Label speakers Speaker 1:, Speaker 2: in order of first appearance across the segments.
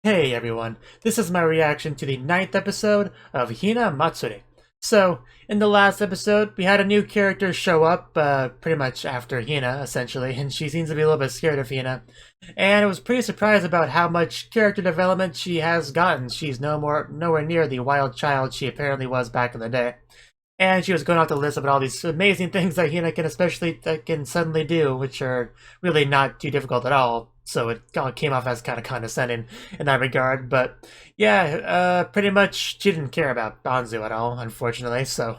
Speaker 1: Hey everyone, this is my reaction to the ninth episode of Hinamatsuri. So, in the last episode, we had a new character show up, pretty much after Hina, essentially, and she seems to be a little bit scared of Hina. And I was pretty surprised about how much character development she has gotten. She's nowhere near the wild child she apparently was back in the day. And she was going off the list about all these amazing things that Hina can suddenly do, which are really not too difficult at all. So it all came off as kind of condescending in that regard. But yeah, pretty much she didn't care about Anzu at all, unfortunately. So,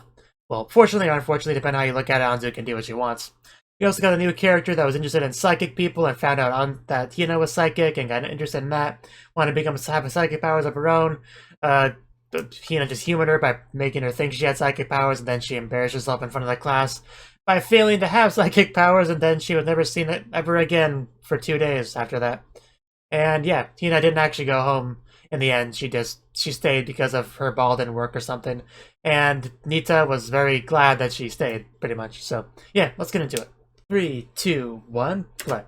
Speaker 1: well, fortunately or unfortunately, depending on how you look at it, Anzu can do what she wants. We also got a new character that was interested in psychic people and found out that Hina was psychic and got interested in that. Wanted to have psychic powers of her own. Hina just humored her by making her think she had psychic powers, and then she embarrassed herself in front of the class by failing to have psychic powers, and then she was never seen it ever again for 2 days after that. And yeah, Hina didn't actually go home in the end. She stayed because of her ball didn't work or something. And Nita was very glad that she stayed, pretty much. So yeah, let's get into it. 3, 2, 1, play.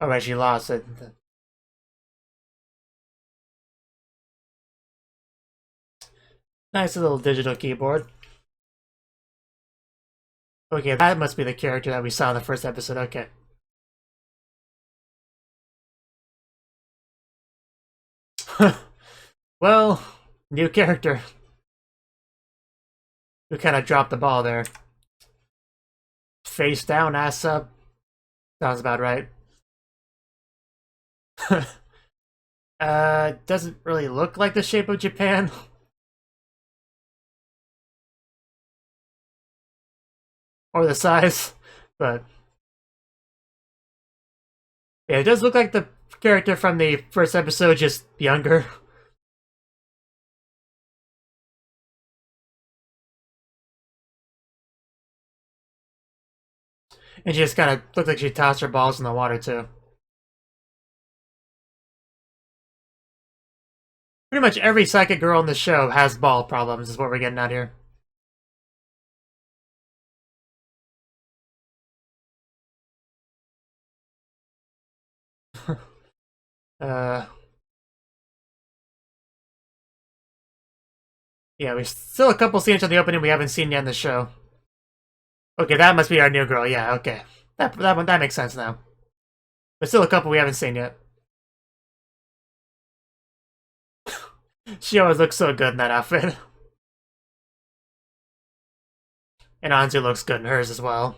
Speaker 1: Alright, she lost it. Nice little digital keyboard. Okay, that must be the character that we saw in the first episode. Okay. Well, new character. We kind of dropped the ball there. Face down, ass up. Sounds about right. Doesn't really look like the shape of Japan. Or the size, but yeah, it does look like the character from the first episode, just younger. And she just kind of looked like she tossed her balls in the water, too. Pretty much every psychic girl in the show has ball problems, is what we're getting at here. uh, yeah, we still a couple scenes in the opening we haven't seen yet in the show. Okay, that must be our new girl. Yeah, okay, that makes sense now. But still a couple we haven't seen yet. She always looks so good in that outfit. And Anzu looks good in hers as well.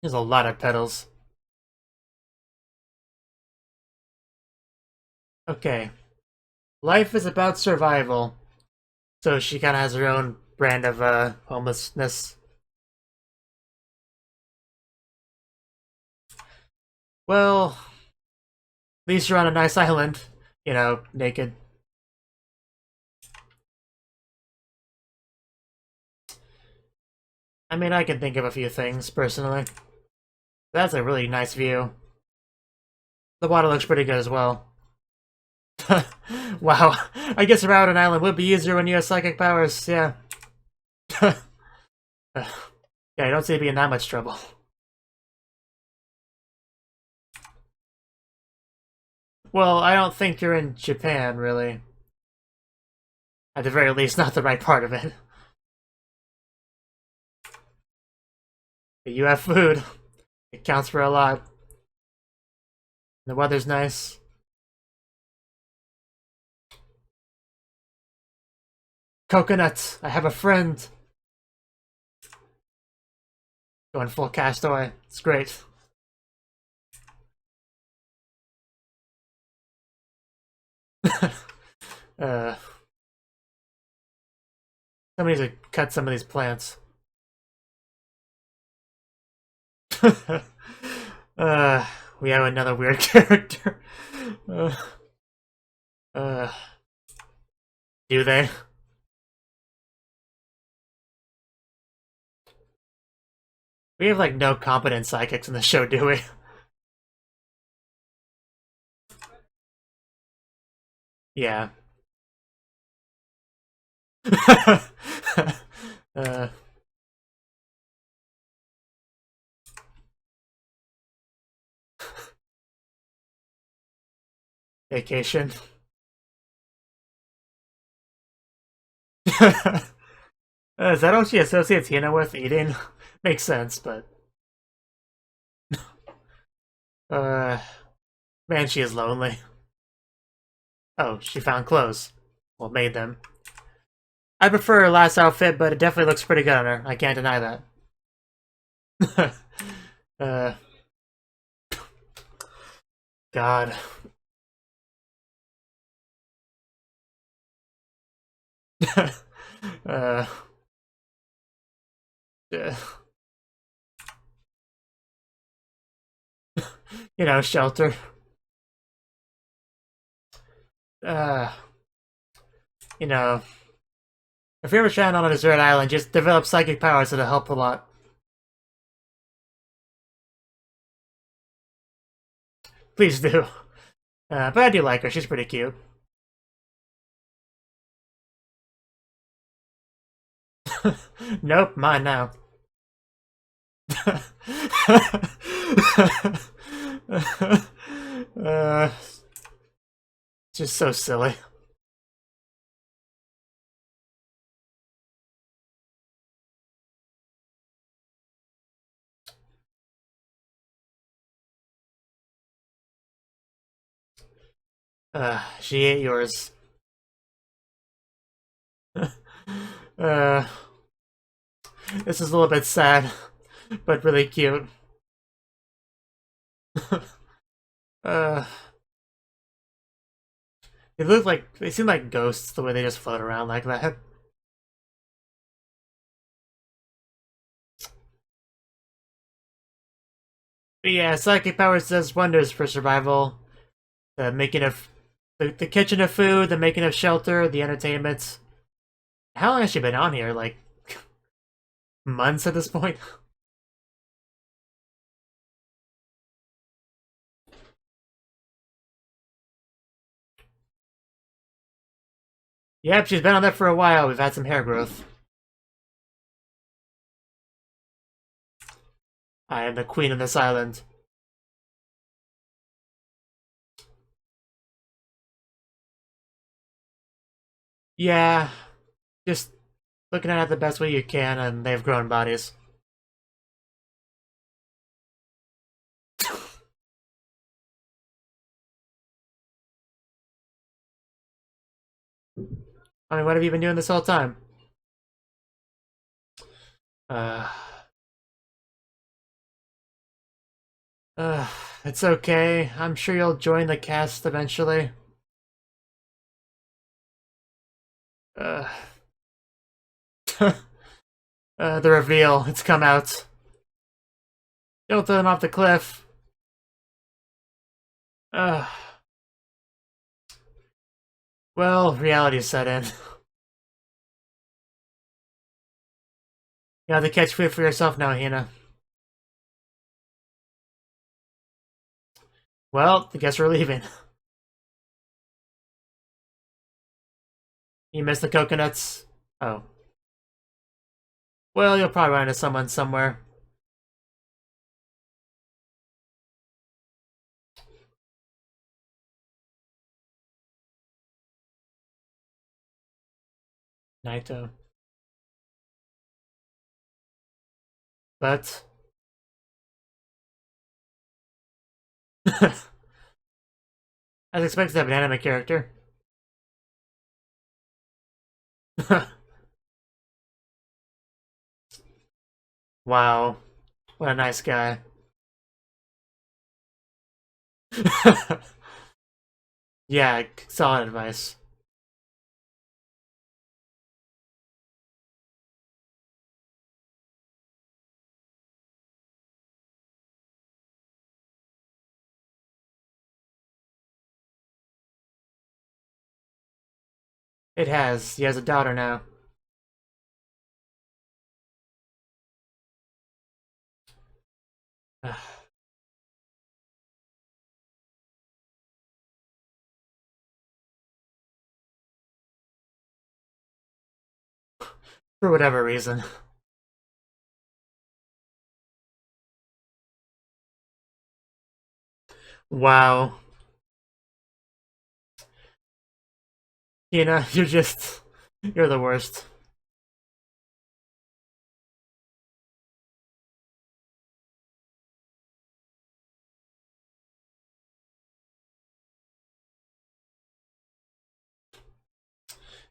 Speaker 1: There's a lot of petals. Okay. Life is about survival. So she kind of has her own brand of homelessness. Well, at least you're on a nice island, you know, naked. I mean, I can think of a few things, personally. That's a really nice view. The water looks pretty good as well. Wow, I guess around an island would be easier when you have psychic powers, yeah. Yeah, I don't see it being that much trouble. Well, I don't think you're in Japan, really. At the very least, not the right part of it. But you have food. It counts for a lot. The weather's nice. Coconuts! I have a friend! Going full castaway. It's great. uh, Somebody needs to cut some of these plants. uh, we have another weird character. Uh, uh, do they? We have like no competent psychics in the show, do we? Yeah. uh, vacation. Is that what she associates Hina with? Eating? Makes sense, but... Uh, man, she is lonely. Oh, she found clothes. Well, made them. I prefer her last outfit, but it definitely looks pretty good on her. I can't deny that. uh, God. uh, uh, you know, shelter. Uh, you know, if you're ever stranded on a desert island, just develop psychic powers. It'll help a lot. Please do. But I do like her. She's pretty cute. Nope, mine now. uh, just so silly. She ate yours. uh, this is a little bit sad, but really cute. uh, they seem like ghosts the way they just float around like that. But yeah, psychic powers does wonders for survival. The making of the kitchen of food, the making of shelter, the entertainment. How long has she been on here? Like months at this point? Yep, she's been on there for a while. We've had some hair growth. I am the queen of this island. Yeah, just looking at it the best way you can, and they've grown bodies. I mean, what have you been doing this whole time? Uh, uh, it's okay. I'm sure you'll join the cast eventually. Uh, the reveal. It's come out. Don't throw them off the cliff. Uh, well, reality set in. You have to catch food for yourself now, Hina. Well, I guess we're leaving. You missed the coconuts? Oh. Well, you'll probably run into someone somewhere. Naito. But... as expected to have an anime character. Wow. What a nice guy. Yeah, solid advice. It has. He has a daughter now. For whatever reason. Wow. Hina, you're the worst.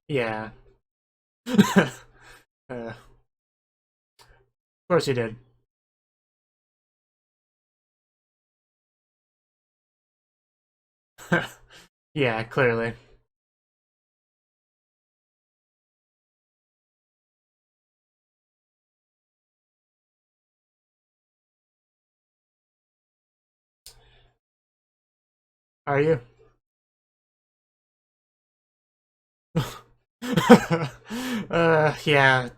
Speaker 1: Yeah. Of course you did. Yeah, clearly. Are you? Yeah,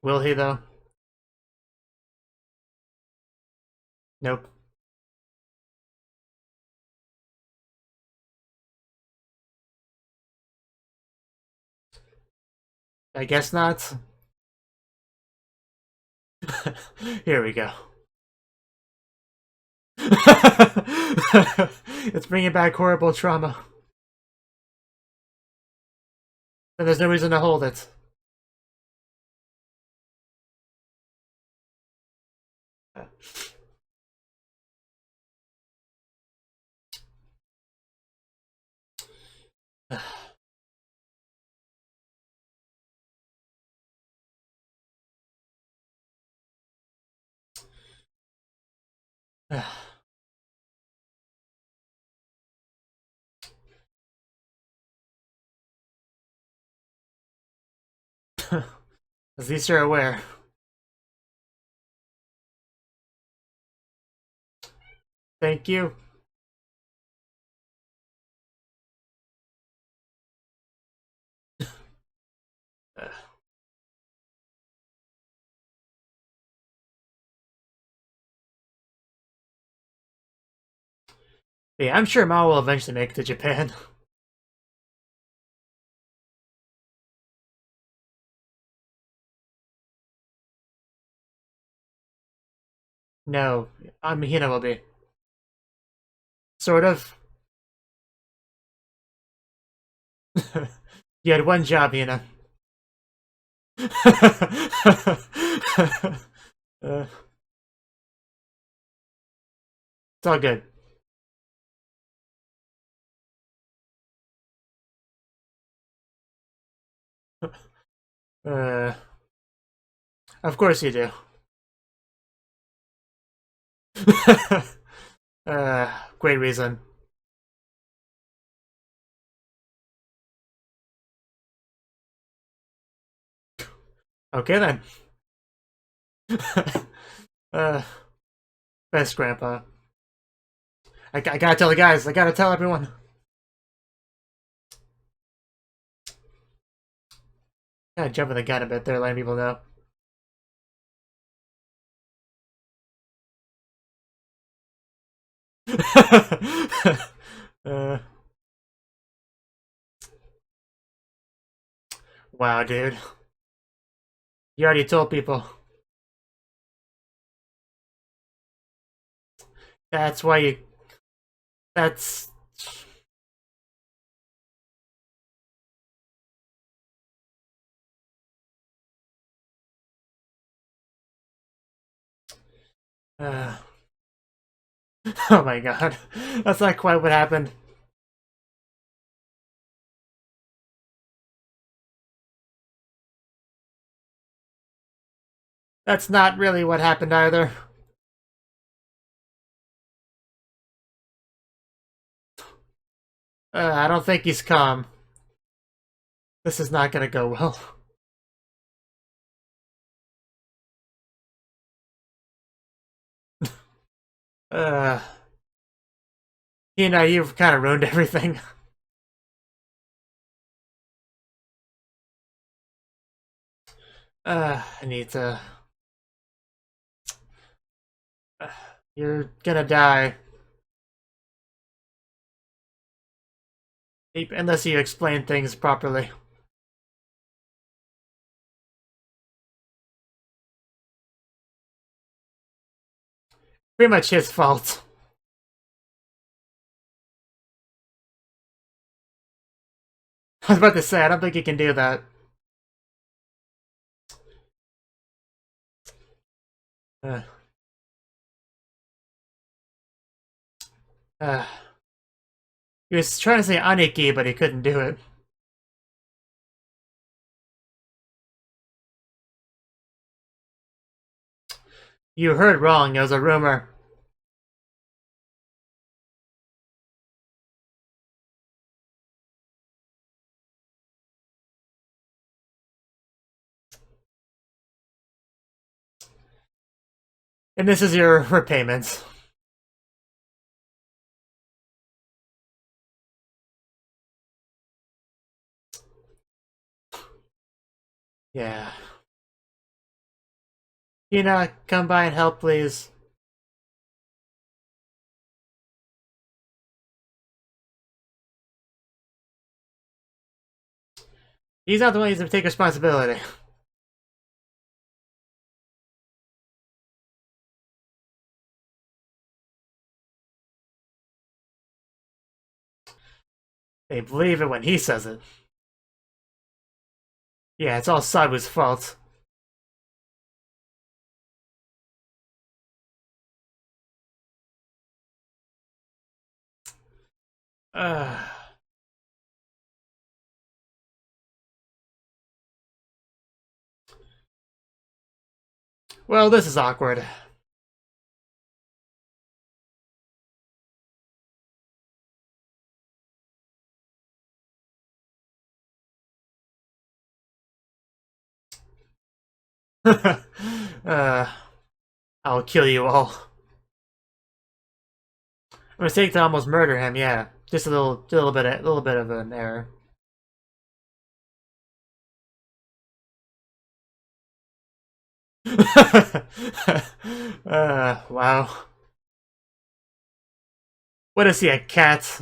Speaker 1: will he though? Nope. I guess not. Here we go. It's bringing back horrible trauma. And there's no reason to hold it. At least you're aware. Thank you. Yeah, I'm sure Mao will eventually make it to Japan. No, Hina will be. Sort of. You had one job, Hina. It's all good. Uh, of course you do. Great reason. Okay then. uh, best grandpa. I gotta tell the guys. I gotta tell everyone. Gotta jump the gun a bit there, letting people know. uh, wow, dude. You already told people. That's why you. That's. Uh, oh my god. That's not quite what happened. That's not really what happened either. I don't think he's calm. This is not gonna go well. Uh, you've kind of ruined everything. Nita. You're gonna die. Unless you explain things properly. Pretty much his fault. I was about to say, I don't think he can do that. Uh, uh, he was trying to say Aniki, but he couldn't do it. You heard wrong, it was a rumor. And this is your repayment. Yeah. Hina, come by and help, please. He's not the one who's to take responsibility. They believe it when he says it. Yeah, it's all Sabu's fault. Uh... Well, this is awkward. uh, I'll kill you all. A mistake to almost murder him, yeah. Just a little bit of an error. Wow. What is he, a cat?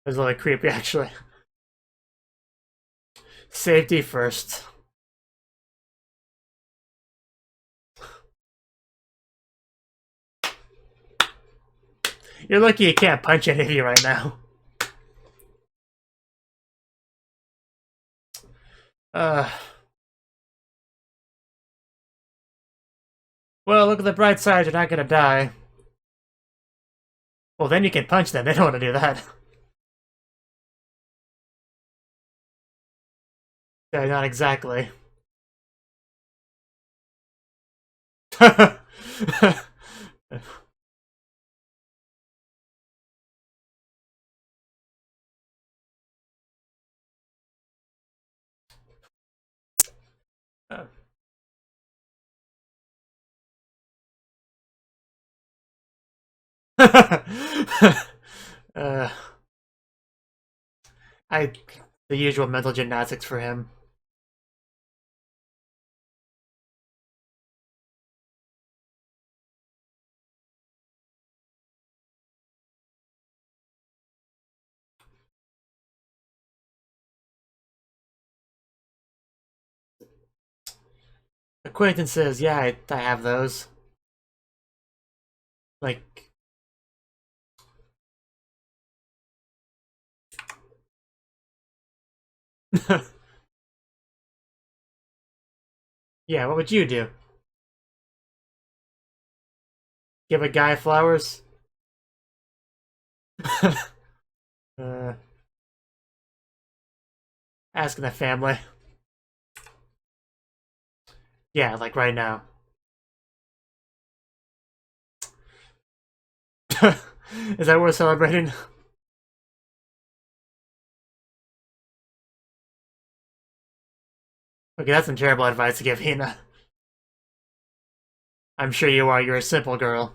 Speaker 1: That's a little creepy, actually. Safety first. You're lucky you can't punch any of you right now. Well, look at the bright side, you're not gonna die. Well, then you can punch them, they don't want to do that. Yeah, not exactly. uh, the usual mental gymnastics for him. Acquaintances, yeah, I have those. Like, yeah, what would you do? Give a guy flowers? uh, asking the family. Yeah, like right now. Is that worth celebrating? Okay, that's some terrible advice to give Hina. I'm sure you are, you're a simple girl.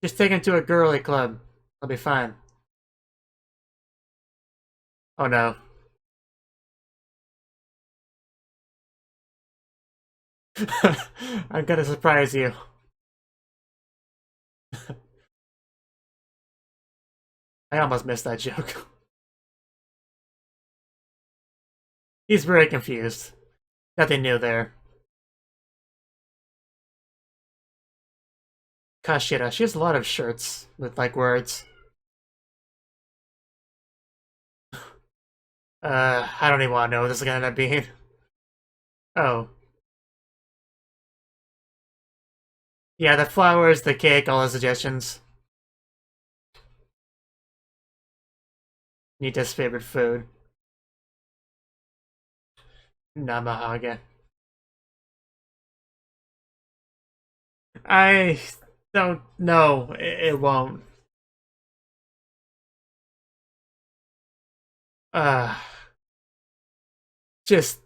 Speaker 1: Just take him to a girly club. I'll be fine. Oh no. I'm gonna surprise you. I almost missed that joke. He's very confused. Nothing new there. Kashira, she has a lot of shirts with, like, words. I don't even want to know what this is gonna end up being. Oh. Yeah, the flowers, the cake, all the suggestions. Nita's favorite food. Namahage. I don't know. It won't. Uh, just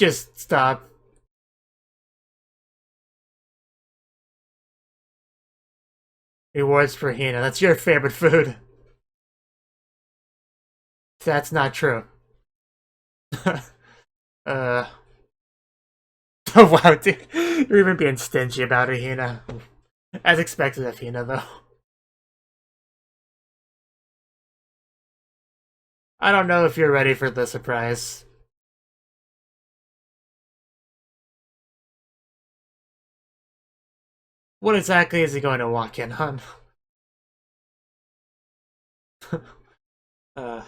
Speaker 1: stop. Rewards for Hina. That's your favorite food. That's not true. Oh wow, dude. You're even being stingy about it, Hina. As expected of Hina, though. I don't know if you're ready for the surprise. What exactly is he going to walk in on? uh...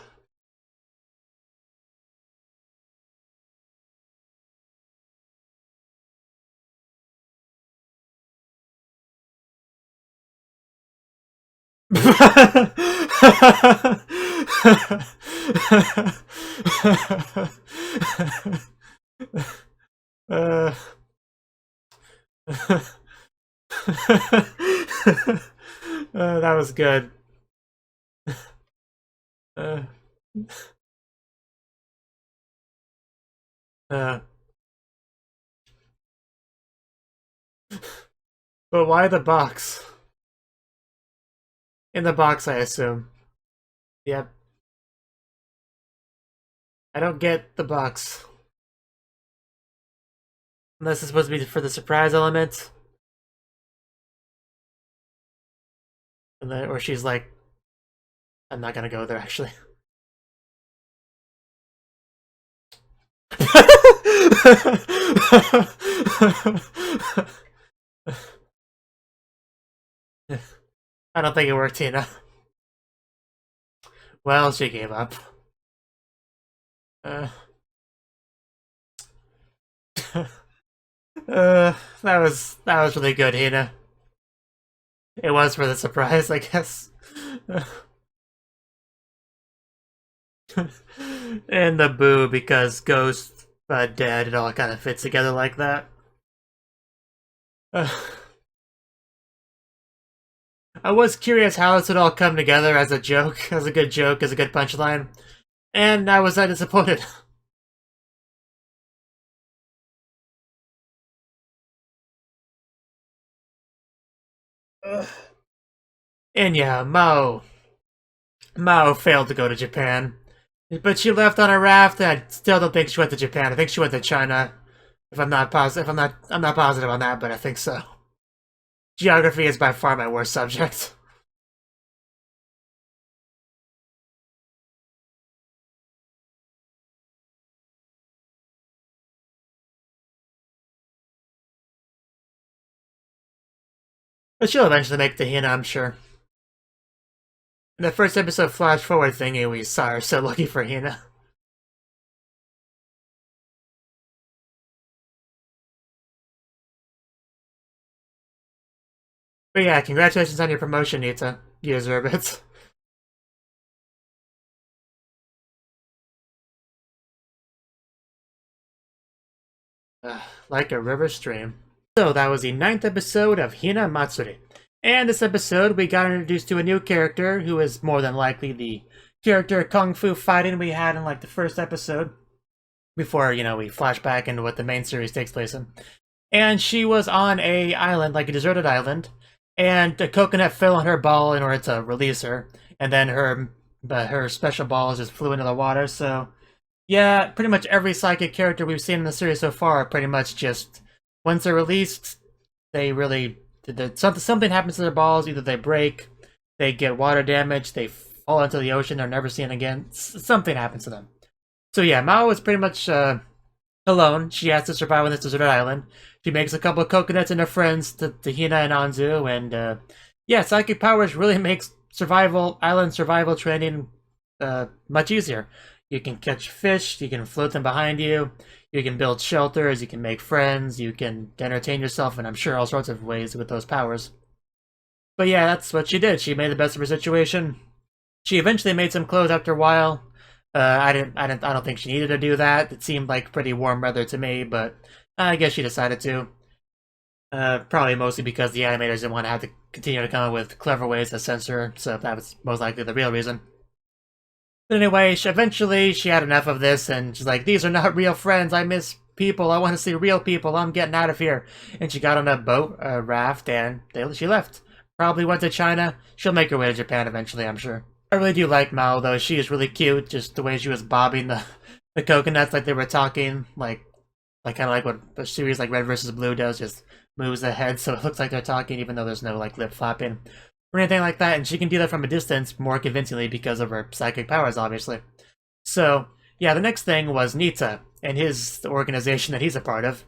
Speaker 1: that was good. Uh, uh. But why the box? In the box, I assume. Yep. I don't get the box. Unless it's supposed to be for the surprise element. And then, or she's like, I'm not gonna go there, actually. I don't think it worked, Tina. Well, she gave up. That was really good, Hina. It was for the surprise, I guess. And the boo because Ghost dead, it all kind of fits together like that. I was curious how this would all come together as a joke, as a good joke, as a good punchline, and I was disappointed. And yeah, Mao failed to go to Japan, but she left on a raft. And I still don't think she went to Japan. I think she went to China. If I'm not positive, I'm not positive on that, but I think so. Geography is by far my worst subject. But she'll eventually make the Hina, I'm sure. In the first episode flash forward thingy, we saw her so lucky for Hina. But yeah, congratulations on your promotion, Nita. You deserve it. Like a river stream. So that was the 9th episode of Hinamatsuri. And this episode, we got introduced to a new character who is more than likely the character Kung Fu fighting we had in like the first episode. Before, you know, we flash back into what the main series takes place in. And she was on a island, like a deserted island. and a coconut fell on her ball in order to release her, and then her special balls just flew into the water. So yeah, pretty much every psychic character we've seen in the series so far pretty much just, once they're released, they really, something happens to their balls. Either they break, they get water damage, they fall into the ocean, they're never seen again. Something happens to them. So yeah, Mao is pretty much alone. She has to survive on this deserted island. She makes a couple of coconuts and her friends to Hina and Anzu, and yeah, psychic powers really makes island survival training much easier. You can catch fish, you can float them behind you, you can build shelters, you can make friends, you can entertain yourself, and I'm sure all sorts of ways with those powers. But yeah, that's what she did. She made the best of her situation. She eventually made some clothes after a while. I don't think she needed to do that. It seemed like pretty warm weather to me, but I guess she decided to. Probably mostly because the animators didn't want to have to continue to come up with clever ways to censor her, so that was most likely the real reason. But anyway, eventually she had enough of this, and she's like, "These are not real friends. I miss people. I want to see real people. I'm getting out of here." And she got on a boat, a raft, and she left. Probably went to China. She'll make her way to Japan eventually, I'm sure. I really do like Mao, though. She is really cute. Just the way she was bobbing the coconuts like they were talking, like kind of like what a series like Red vs. Blue does, just moves the head so it looks like they're talking, even though there's no like lip flapping or anything like that. And she can do that from a distance more convincingly because of her psychic powers, obviously. So yeah, the next thing was Nita and the organization that he's a part of.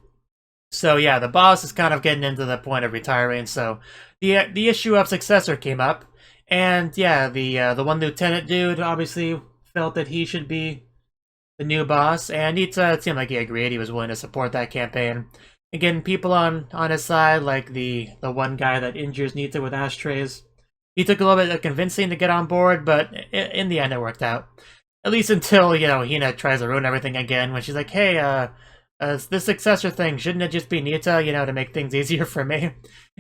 Speaker 1: So yeah, the boss is kind of getting into the point of retiring. So the issue of successor came up. And yeah, the one lieutenant dude obviously felt that he should be the new boss, and Nita, it seemed like he agreed. He was willing to support that campaign. Again, people on his side, like the one guy that injures Nita with ashtrays. He took a little bit of convincing to get on board, but in the end it worked out. At least until, you know, Hina tries to ruin everything again when she's like, "Hey, this successor thing, shouldn't it just be Nita, you know, to make things easier for me?"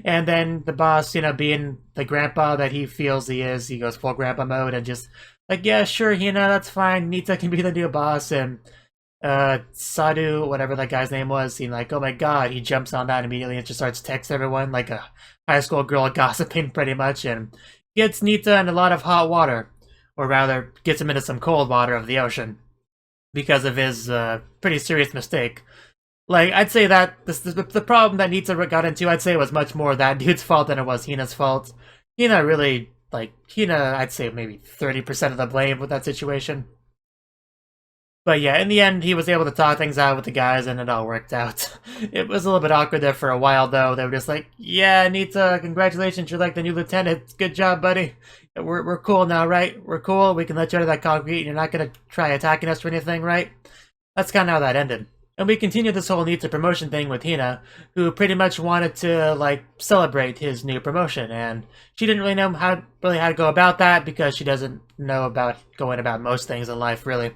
Speaker 1: And then the boss, you know, being the grandpa that he feels he is, he goes full grandpa mode and just like, "Yeah, sure, Hina, that's fine. Nita can be the new boss." And Sadhu, whatever that guy's name was, he's like, "Oh my god," he jumps on that immediately and just starts texting everyone like a high school girl gossiping pretty much, and gets Nita in a lot of hot water, or rather, gets him into some cold water of the ocean because of his pretty serious mistake. Like, I'd say that the problem that Nita got into, I'd say, was much more that dude's fault than it was Hina's fault. Hina really, Hina, I'd say maybe 30% of the blame with that situation. But yeah, in the end, he was able to talk things out with the guys, and it all worked out. It was a little bit awkward there for a while, though. They were just like, "Yeah, Nita, congratulations, you're like the new lieutenant. Good job, buddy. We're cool now, right? We're cool. We can let you out of that concrete, and you're not gonna try attacking us or anything, right?" That's kind of how that ended. And we continued this whole Nita promotion thing with Hina, who pretty much wanted to, like, celebrate his new promotion, and she didn't really know how to go about that because she doesn't know about going about most things in life, really.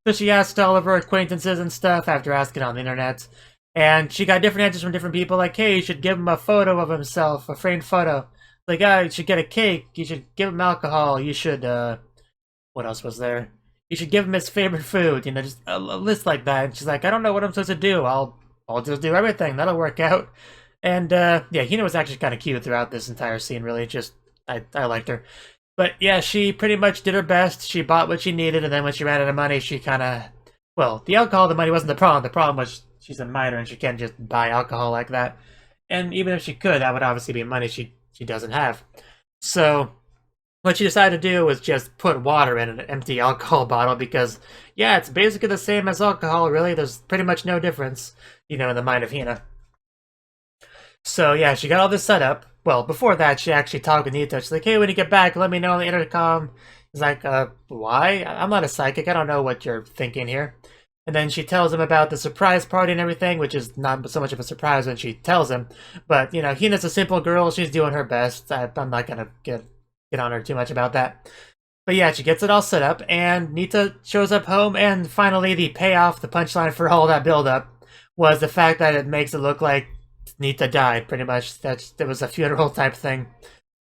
Speaker 1: So she asked all of her acquaintances and stuff after asking on the internet, and she got different answers from different people, like, "Hey, you should give him a photo of himself, a framed photo." Like, "Ah, you should get a cake, you should give him alcohol, you should, what else was there? You should give him his favorite food," you know, just a list like that. And she's like, "I don't know what I'm supposed to do. I'll just do everything. That'll work out." And yeah, Hina was actually kind of cute throughout this entire scene, really. Just, I liked her. But yeah, she pretty much did her best. She bought what she needed, and then when she ran out of money, she kind of... Well, the alcohol, the money wasn't the problem. The problem was she's a minor, and she can't just buy alcohol like that. And even if she could, that would obviously be money she doesn't have. So what she decided to do was just put water in an empty alcohol bottle because, yeah, it's basically the same as alcohol, really. There's pretty much no difference, you know, in the mind of Hina. So yeah, she got all this set up. Well, before that, she actually talked with Nita. She's like, "Hey, when you get back, let me know on the intercom." He's like, why? I'm not a psychic. I don't know what you're thinking here." And then she tells him about the surprise party and everything, which is not so much of a surprise when she tells him. But, you know, Hina's a simple girl. She's doing her best. I'm not going to get on her too much about that. But yeah, she gets it all set up, and Nita shows up home, and finally the payoff, the punchline for all that build-up, was the fact that it makes it look like Nita died, pretty much. It was a funeral type thing.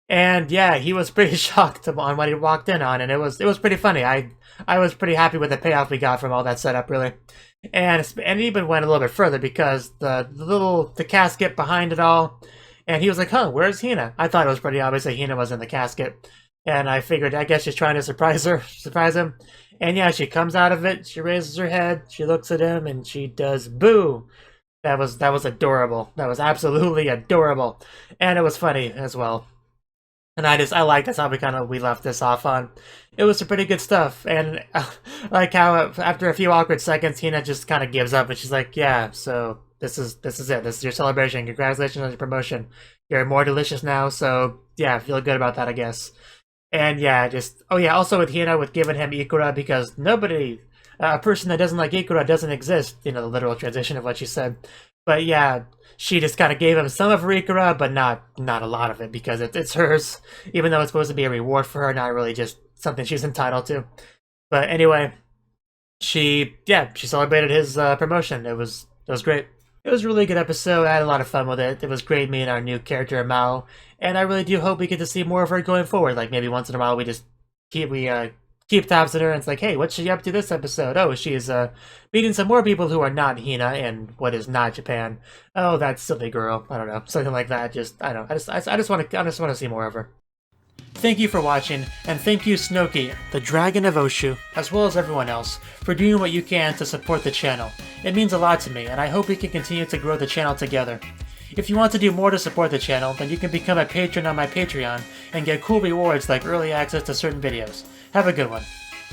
Speaker 1: And yeah, he was pretty shocked on what he walked in on, and it was pretty funny. I was pretty happy with the payoff we got from all that setup, really. And it even went a little bit further because the casket behind it all And he was like, huh, where's Hina? I thought it was pretty obvious that Hina was in the casket. And I figured, I guess she's trying to surprise him. And yeah, she comes out of it, she raises her head, she looks at him, and she does boo. That was adorable. That was absolutely adorable. And it was funny as well. And I like that's how we left this off on. It was some pretty good stuff, and like how after a few awkward seconds, Hina just kind of gives up, and she's like, "Yeah, so this is it. This is your celebration. Congratulations on your promotion. You're more delicious now. So yeah, feel good about that, I guess." And yeah, also with Hina, with giving him Ikura, because nobody, a person that doesn't like Ikura doesn't exist. You know, the literal translation of what she said. But yeah, she just kind of gave him some of her Ikura, but not a lot of it, because it's hers, even though it's supposed to be a reward for her, not really just something she's entitled to. But anyway, she celebrated his promotion. It was great. It was a really good episode. I had a lot of fun with it. It was great meeting our new character, Mao, and I really do hope we get to see more of her going forward. Like maybe once in a while we just keep tabs on her, and it's like, hey, what's she up to this episode? Oh, she's beating some more people who are not Hina in what is not Japan. Oh, that silly girl. I don't know, something like that. I just want to see more of her. Thank you for watching, and thank you, Cnouki, the Dragon of Oshu, as well as everyone else, for doing what you can to support the channel. It means a lot to me, and I hope we can continue to grow the channel together. If you want to do more to support the channel, then you can become a patron on my Patreon and get cool rewards like early access to certain videos. Have a good one.